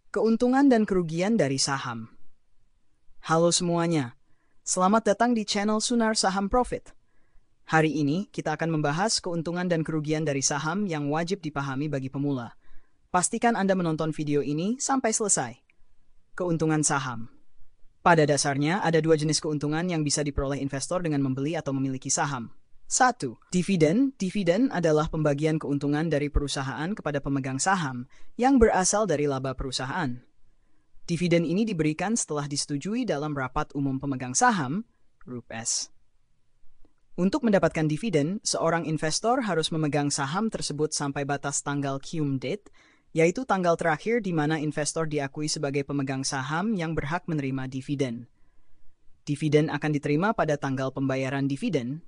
Keuntungan dan kerugian dari saham. Halo semuanya, selamat datang di channel Sunar Saham Profit. Hari ini kita akan membahas keuntungan dan kerugian dari saham yang wajib dipahami bagi pemula. Pastikan Anda menonton video ini sampai selesai. Keuntungan saham. Pada dasarnya, ada dua jenis keuntungan yang bisa diperoleh investor dengan membeli atau memiliki saham. 1. Dividen. Dividen adalah pembagian keuntungan dari perusahaan kepada pemegang saham yang berasal dari laba perusahaan. Dividen ini diberikan setelah disetujui dalam rapat umum pemegang saham, RUPS. Untuk mendapatkan dividen, seorang investor harus memegang saham tersebut sampai batas tanggal cum date, yaitu tanggal terakhir di mana investor diakui sebagai pemegang saham yang berhak menerima dividen. Dividen akan diterima pada tanggal pembayaran dividen.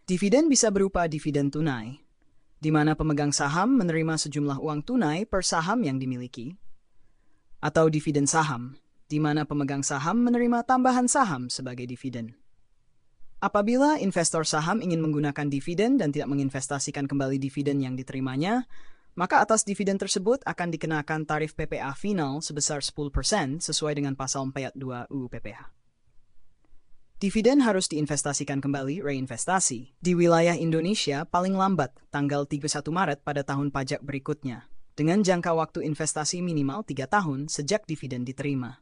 Dividen bisa berupa dividen tunai, di mana pemegang saham menerima sejumlah uang tunai per saham yang dimiliki, atau dividen saham, di mana pemegang saham menerima tambahan saham sebagai dividen. Apabila investor saham ingin menggunakan dividen dan tidak menginvestasikan kembali dividen yang diterimanya, maka atas dividen tersebut akan dikenakan tarif PPA final sebesar 10% sesuai dengan pasal 42 UU PPH. Dividen harus diinvestasikan kembali reinvestasi di wilayah Indonesia paling lambat tanggal 31 Maret pada tahun pajak berikutnya, dengan jangka waktu investasi minimal 3 tahun sejak dividen diterima.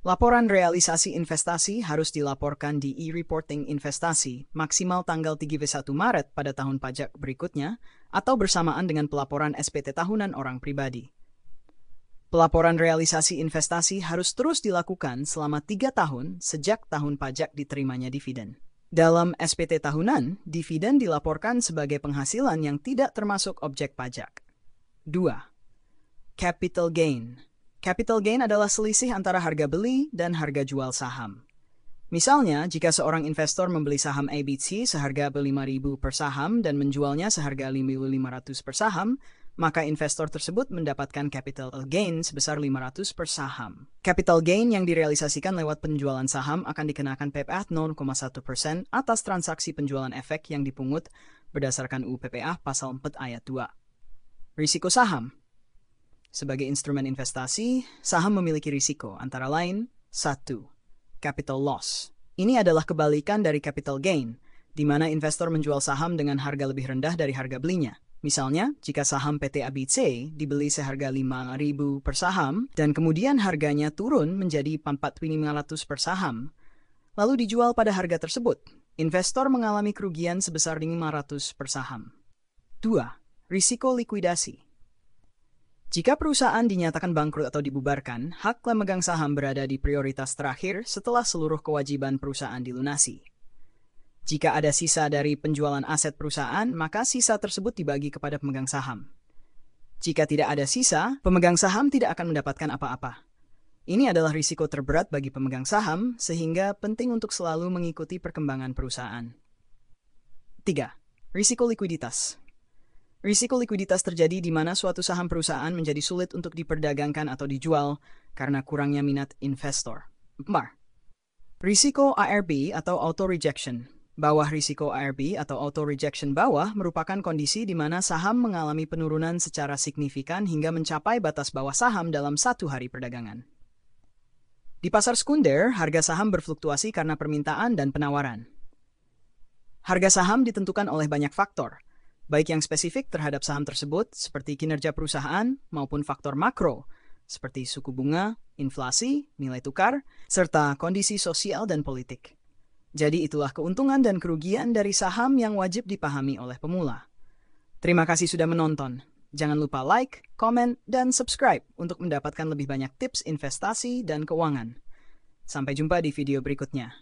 Laporan realisasi investasi harus dilaporkan di e-reporting investasi maksimal tanggal 31 Maret pada tahun pajak berikutnya atau bersamaan dengan pelaporan SPT tahunan orang pribadi. Pelaporan realisasi investasi harus terus dilakukan selama 3 tahun sejak tahun pajak diterimanya dividen. Dalam SPT tahunan, dividen dilaporkan sebagai penghasilan yang tidak termasuk objek pajak. 2. Capital gain. Capital gain adalah selisih antara harga beli dan harga jual saham. Misalnya, jika seorang investor membeli saham ABC seharga 5.000 per saham dan menjualnya seharga 5.500 per saham, maka investor tersebut mendapatkan capital gain sebesar 500 per saham. Capital gain yang direalisasikan lewat penjualan saham akan dikenakan PPA 0,1% atas transaksi penjualan efek yang dipungut berdasarkan UU PPA pasal 4 ayat 2. Risiko saham. Sebagai instrumen investasi, saham memiliki risiko antara lain 1. Capital loss. Ini adalah kebalikan dari capital gain, di mana investor menjual saham dengan harga lebih rendah dari harga belinya. Misalnya, jika saham PT ABC dibeli seharga 5.000 per saham dan kemudian harganya turun menjadi 4.500 per saham, lalu dijual pada harga tersebut, investor mengalami kerugian sebesar 500 per saham. 2. Risiko likuidasi. Jika perusahaan dinyatakan bangkrut atau dibubarkan, hak pemegang saham berada di prioritas terakhir setelah seluruh kewajiban perusahaan dilunasi. Jika ada sisa dari penjualan aset perusahaan, maka sisa tersebut dibagi kepada pemegang saham. Jika tidak ada sisa, pemegang saham tidak akan mendapatkan apa-apa. Ini adalah risiko terberat bagi pemegang saham, sehingga penting untuk selalu mengikuti perkembangan perusahaan. 3. Risiko likuiditas. Risiko likuiditas terjadi di mana suatu saham perusahaan menjadi sulit untuk diperdagangkan atau dijual karena kurangnya minat investor. 4. Risiko ARB atau auto rejection. Bawah risiko ARB atau auto rejection bawah merupakan kondisi di mana saham mengalami penurunan secara signifikan hingga mencapai batas bawah saham dalam 1 hari perdagangan. Di pasar sekunder, harga saham berfluktuasi karena permintaan dan penawaran. Harga saham ditentukan oleh banyak faktor, baik yang spesifik terhadap saham tersebut seperti kinerja perusahaan maupun faktor makro, seperti suku bunga, inflasi, nilai tukar, serta kondisi sosial dan politik. Jadi itulah keuntungan dan kerugian dari saham yang wajib dipahami oleh pemula. Terima kasih sudah menonton. Jangan lupa like, komen, dan subscribe untuk mendapatkan lebih banyak tips investasi dan keuangan. Sampai jumpa di video berikutnya.